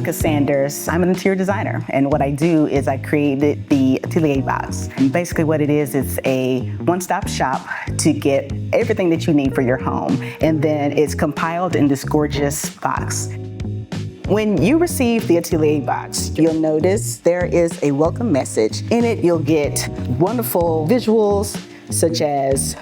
Veronica Sanders. I'm an interior designer, and what I do is I created the Atelier Box. And basically what it is, it's a one-stop shop to get everything that you need for your home, and then it's compiled in this gorgeous box. When you receive the Atelier Box, you'll notice there is a welcome message. In it, you'll get wonderful visuals, such as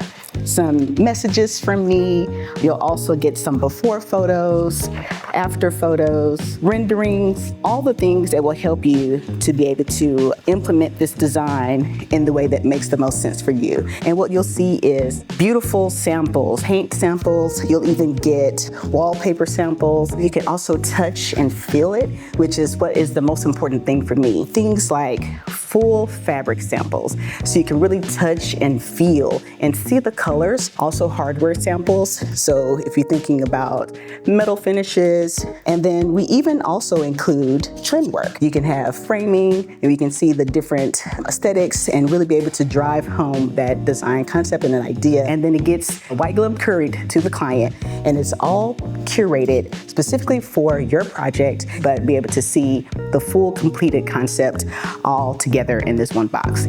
some messages from me. You'll also get some before photos, after photos, renderings, all the things that will help you to be able to implement this design in the way that makes the most sense for you. And what you'll see is beautiful samples, paint samples. You'll even get wallpaper samples. You can also touch and feel it, which is what is the most important thing for me. Things like full fabric samples, so you can really touch and feel and see the colors. Also hardware samples, so if you're thinking about metal finishes. And then we even also include trim work. You can have framing, and you can see the different aesthetics and really be able to drive home that design concept and an idea. And then it gets white glove couried to the client, and it's all curated specifically for your project, but be able to see the full completed concept all together in this one box.